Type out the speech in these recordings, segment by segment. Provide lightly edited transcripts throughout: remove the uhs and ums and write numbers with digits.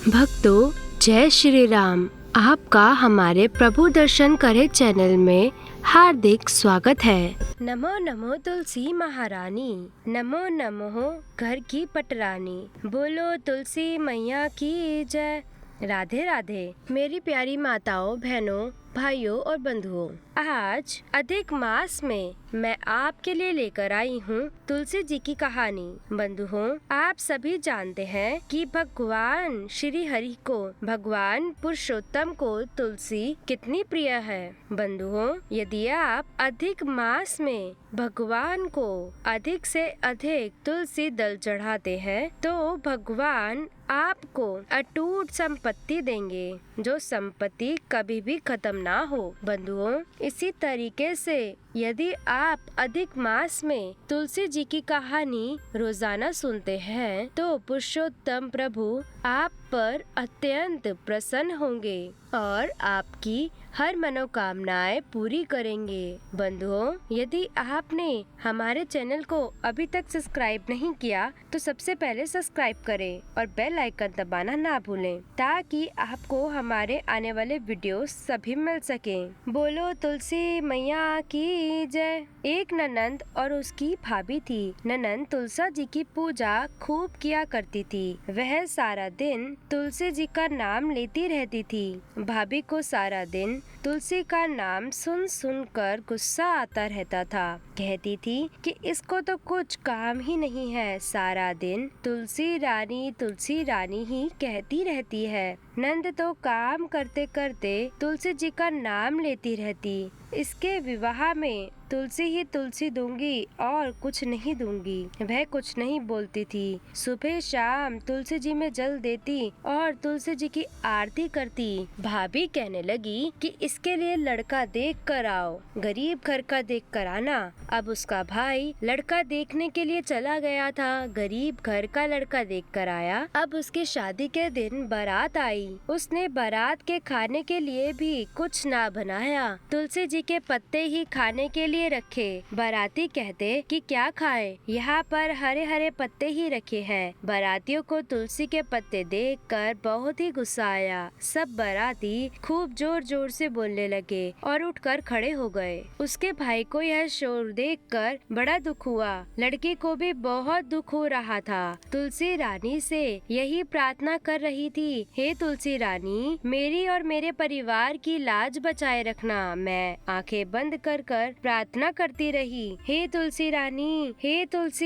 भक्तों, जय श्री राम। आपका हमारे प्रभु दर्शन करे चैनल में हार्दिक स्वागत है। नमो नमो तुलसी महारानी, नमो नमो घर की पटरानी, बोलो तुलसी मैया की जय। राधे राधे मेरी प्यारी माताओं, बहनों, भाइयों और बंधुओं। आज अधिक मास में मैं आपके लिए लेकर आई हूँ तुलसी जी की कहानी। बंधुओं, आप सभी जानते हैं कि भगवान श्री हरि को, भगवान पुरुषोत्तम को तुलसी कितनी प्रिय है। बंधुओं, यदि आप अधिक मास में भगवान को अधिक से अधिक तुलसी दल चढ़ाते हैं तो भगवान आपको अटूट संपत्ति देंगे, जो संपत्ति कभी भी खत्म ना हो। बंधुओं, इसी तरीके से यदि आप अधिक मास में तुलसी जी की कहानी रोजाना सुनते हैं तो पुरुषोत्तम प्रभु आप पर अत्यंत प्रसन्न होंगे और आपकी हर मनोकामनाएं पूरी करेंगे। बंधुओं, यदि आपने हमारे चैनल को अभी तक सब्सक्राइब नहीं किया तो सबसे पहले सब्सक्राइब करें और बेल आइकन दबाना ना भूलें, ताकि आपको हमारे आने वाले वीडियोस सभी मिल सकें। बोलो तुलसी मैया की जय। एक ननंद और उसकी भाभी थी। ननंद तुलसी जी की पूजा खूब किया करती थी। वह सारा दिन तुलसी जी का नाम लेती रहती थी। भाभी को सारा दिन तुलसी का नाम सुन सुन कर गुस्सा आता रहता था। कहती थी कि इसको तो कुछ काम ही नहीं है, सारा दिन तुलसी रानी ही कहती रहती है। नंद तो काम करते करते तुलसी जी का नाम लेती रहती। इसके विवाह में तुलसी ही तुलसी दूंगी और कुछ नहीं दूंगी, वह कुछ नहीं बोलती थी। सुबह शाम तुलसी जी में जल देती और तुलसी जी की आरती करती। भाभी कहने लगी कि इसके लिए लड़का देख कर आओ, गरीब घर का देख कर आना। अब उसका भाई लड़का देखने के लिए चला गया था। गरीब घर का लड़का देख कर आया। अब उसकी शादी के दिन बारात आई। उसने बारात के खाने के लिए भी कुछ ना बनाया, तुलसी जी के पत्ते ही खाने के लिए रखे। बाराती कहते कि क्या खाएं? यहाँ पर हरे हरे पत्ते ही रखे हैं। बारातियों को तुलसी के पत्ते देखकर बहुत ही गुस्सा आया। सब बाराती खूब जोर जोर से बोलने लगे और उठकर खड़े हो गए। उसके भाई को यह शोर देखकर बड़ा दुख हुआ। लड़की को भी बहुत दुख हो रहा था। तुलसी रानी से यही प्रार्थना कर रही थी, हे तुलसी रानी, मेरी और मेरे परिवार की लाज बचाए रखना। मैं आंखें बंद कर कर प्रार्थना करती रही, हे तुलसी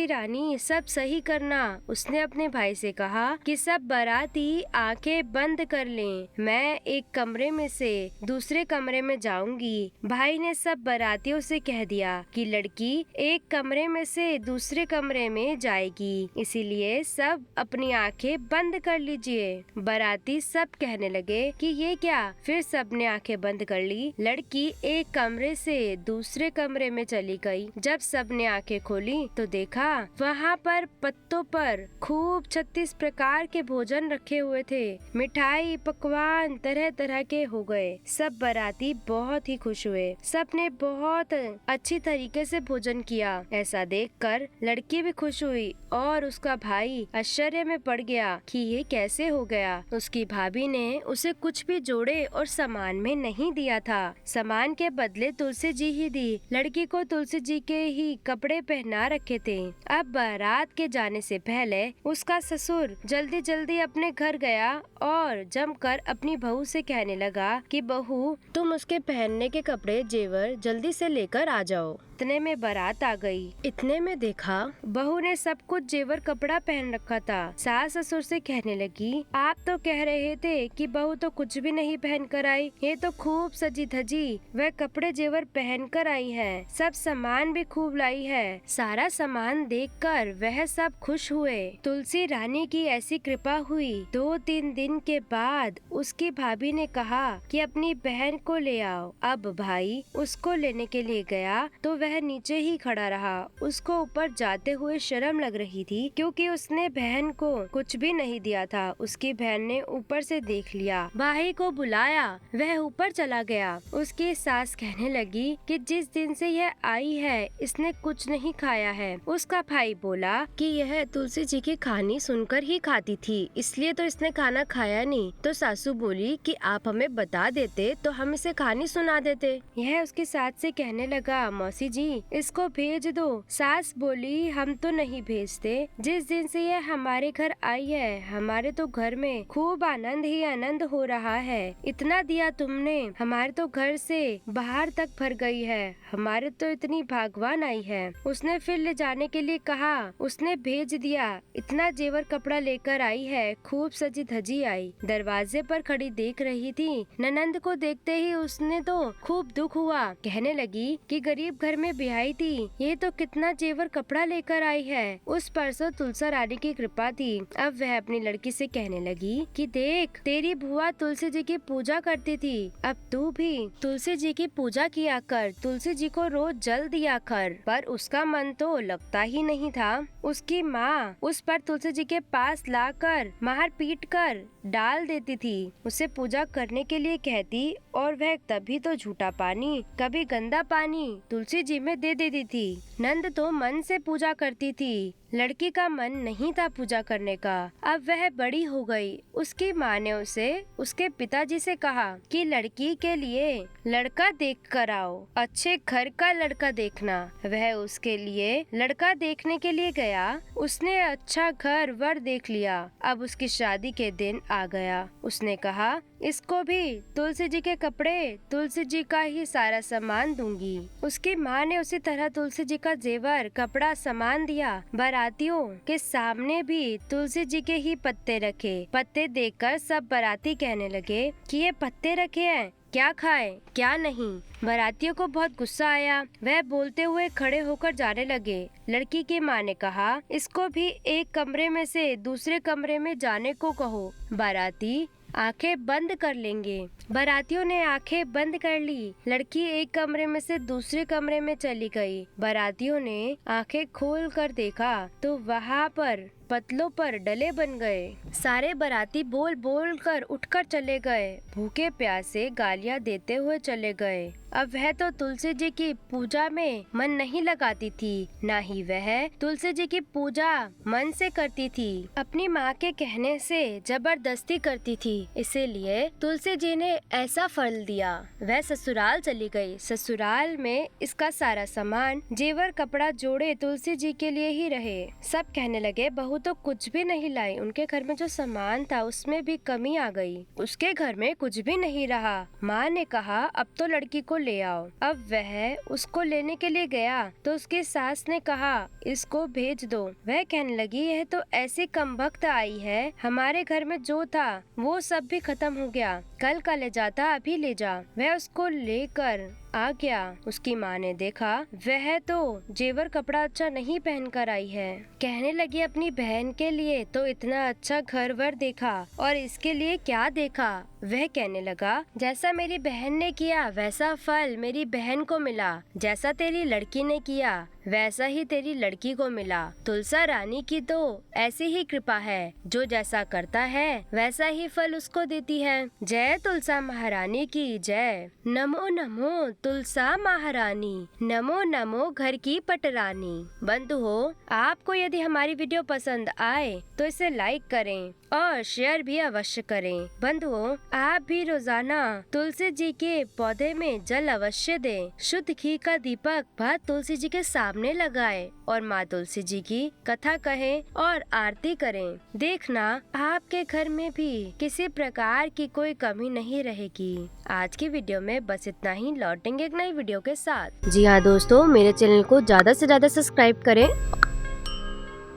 रानी सब सही करना। उसने अपने भाई से कहा कि सब बाराती आंखें बंद कर लें, मैं एक कमरे में से दूसरे कमरे में जाऊंगी। भाई ने सब बारातियों से कह दिया कि लड़की एक कमरे में से दूसरे कमरे में जाएगी, इसीलिए सब अपनी आंखें बंद कर लीजिए। बाराती सब कहने लगे कि ये क्या? फिर सबने आंखें बंद कर ली। लड़की एक कमरे से दूसरे कमरे में चली गई। जब सबने आंखें खोली तो देखा वहाँ पर पत्तों पर खूब 36 प्रकार के भोजन रखे हुए थे। मिठाई पकवान तरह तरह के हो गए। सब बाराती बहुत ही खुश हुए। सबने बहुत अच्छी तरीके से भोजन किया। ऐसा देखकर लड़की भी खुश हुई और उसका भाई आश्चर्य में पड़ गया कि ये कैसे हो गया। उसकी भाभी ने उसे कुछ भी जोड़े और सामान में नहीं दिया था। सामान के बदले तुलसी जी ही दी। लड़की को तुलसी जी के ही कपड़े पहना रखे थे। अब बारात के जाने से पहले उसका ससुर जल्दी जल्दी अपने घर गया और जमकर अपनी बहू से कहने लगा कि बहू, तुम उसके पहनने के कपड़े जेवर जल्दी से लेकर आ जाओ। इतने में बारात आ गई। इतने में देखा बहू ने सब कुछ जेवर कपड़ा पहन रखा था। सास ससुर से कहने लगी, आप तो कह रहे थे कि बहू तो कुछ भी नहीं पहन कर आई, ये तो खूब सजी धजी वह कपड़े जेवर पहन कर आई है, सब सामान भी खूब लाई है। सारा सामान देखकर वह सब खुश हुए। तुलसी रानी की ऐसी कृपा हुई। 2-3 दिन के बाद उसकी भाभी ने कहा कि अपनी बहन को ले आओ। अब भाई उसको लेने के लिए गया तो वह वह नीचे ही खड़ा रहा। उसको ऊपर जाते हुए शर्म लग रही थी क्योंकि उसने बहन को कुछ भी नहीं दिया था। उसकी बहन ने ऊपर से देख लिया, भाई को बुलाया, वह ऊपर चला गया। उसकी सास कहने लगी कि जिस दिन से यह आई है इसने कुछ नहीं खाया है। उसका भाई बोला कि यह तुलसी जी की कहानी सुनकर ही खाती थी, इसलिए तो इसने खाना खाया नहीं। तो सासू बोली कि आप हमें बता देते तो हम इसे कहानी सुना देते। यह उसकी सास से कहने लगा, मौसी जी इसको भेज दो। सास बोली, हम तो नहीं भेजते। जिस दिन से यह हमारे घर आई है हमारे तो घर में खूब आनंद ही आनंद हो रहा है। इतना दिया तुमने, हमारे तो घर से बाहर तक भर गई है। हमारे तो इतनी भागवान आई है। उसने फिर ले जाने के लिए कहा, उसने भेज दिया। इतना जेवर कपड़ा लेकर आई है, खूब सजी धजी आई। दरवाजे पर खड़ी देख रही थी। ननंद को देखते ही उसने तो खूब दुख हुआ। कहने लगी कि गरीब घर में ब्याही थी, ये तो कितना जेवर कपड़ा लेकर आई है। उस परसों तुलसा रानी की कृपा थी। अब वह अपनी लड़की से कहने लगी कि देख, तेरी बुआ तुलसी जी की पूजा करती थी, अब तू भी तुलसी जी की पूजा किया कर, तुलसी जी को रोज जल दिया कर। पर उसका मन तो लगता ही नहीं था। उसकी माँ उस पर तुलसी जी के पास लाकर मार पीट कर डाल देती थी। उसे पूजा करने के लिए कहती और वह तभी तो झूठा पानी, कभी गंदा पानी तुलसी जी में दे देती थी। नंद तो मन से पूजा करती थी, लड़की का मन नहीं था पूजा करने का। अब वह बड़ी हो गई। उसकी माँ ने उसे उसके पिताजी से कहा कि लड़की के लिए लड़का देख कर आओ, अच्छे घर का लड़का देखना। वह उसके लिए लड़का देखने के लिए गया। उसने अच्छा घर वर देख लिया। अब उसकी शादी के दिन आ गया। उसने कहा, इसको भी तुलसी जी के कपड़े, तुलसी जी का ही सारा सामान दूंगी। उसकी माँ ने उसी तरह तुलसी जी का जेवर, कपड़ा, सामान दिया। बारातियों के सामने भी तुलसी जी के ही पत्ते रखे। पत्ते देखकर सब बाराती कहने लगे कि ये पत्ते रखे हैं, क्या खाए क्या नहीं। बारातियों को बहुत गुस्सा आया। वह बोलते हुए खड़े होकर जाने लगे। लड़की की माँ ने कहा, इसको भी एक कमरे में से दूसरे कमरे में जाने को कहो, बाराती आंखें बंद कर लेंगे। बारातियों ने आंखें बंद कर ली। लड़की एक कमरे में से दूसरे कमरे में चली गई। बारातियों ने आंखें खोल कर देखा तो वहाँ पर पतलों पर डले बन गए। सारे बाराती बोल बोल कर उठकर चले गए। भूखे प्यासे गालियाँ देते हुए चले गए। अब वह तो तुलसी जी की पूजा में मन नहीं लगाती थी, ना ही वह तुलसी जी की पूजा मन से करती थी। अपनी माँ के कहने से जबरदस्ती करती थी, इसीलिए तुलसी जी ने ऐसा फल दिया। वह ससुराल चली गई। ससुराल में इसका सारा सामान, जेवर, कपड़ा, जोड़े तुलसी जी के लिए ही रहे। सब कहने लगे, बहू तो कुछ भी नहीं लाई। उनके घर में जो सामान था उसमें भी कमी आ गई। उसके घर में कुछ भी नहीं रहा। माँ ने कहा, अब तो लड़की को ले आओ। अब वह उसको लेने के लिए गया तो उसकी सास ने कहा, इसको भेज दो। वह कहने लगी, यह तो ऐसी कमबख्त आई है, हमारे घर में जो था वो सब भी खत्म हो गया। कल का ले जाता, अभी ले जा। वह उसको लेकर आ गया। उसकी माँ ने देखा वह तो जेवर, कपड़ा अच्छा नहीं पहन कर आई है। कहने लगी, अपनी बहन के लिए तो इतना अच्छा घर वर देखा और इसके लिए क्या देखा। वह कहने लगा, जैसा मेरी बहन ने किया वैसा फल मेरी बहन को मिला, जैसा तेरी लड़की ने किया वैसा ही तेरी लड़की को मिला। तुलसा रानी की तो ऐसी ही कृपा है, जो जैसा करता है वैसा ही फल उसको देती है। जय तुलसा महारानी की जय। नमो नमो तुलसा महारानी, नमो नमो घर की पटरानी। बंधुओं, आपको यदि हमारी वीडियो पसंद आए तो इसे लाइक करें और शेयर भी अवश्य करें। बंधुओं, आप भी रोजाना तुलसी जी के पौधे में जल अवश्य दें। शुद्ध घी का दीपक भक्त तुलसी जी के सामने लगाएं और माँ तुलसी जी की कथा कहें और आरती करें। देखना आपके घर में भी किसी प्रकार की कोई कमी नहीं रहेगी। आज की वीडियो में बस इतना ही। लौटेंगे एक नई वीडियो के साथ। जी हाँ दोस्तों, मेरे चैनल को ज्यादा से ज्यादा सब्सक्राइब करें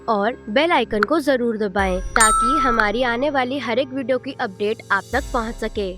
और बेल आइकन को जरूर दबाएं ताकि हमारी आने वाली हर एक वीडियो की अपडेट आप तक पहुंच सके।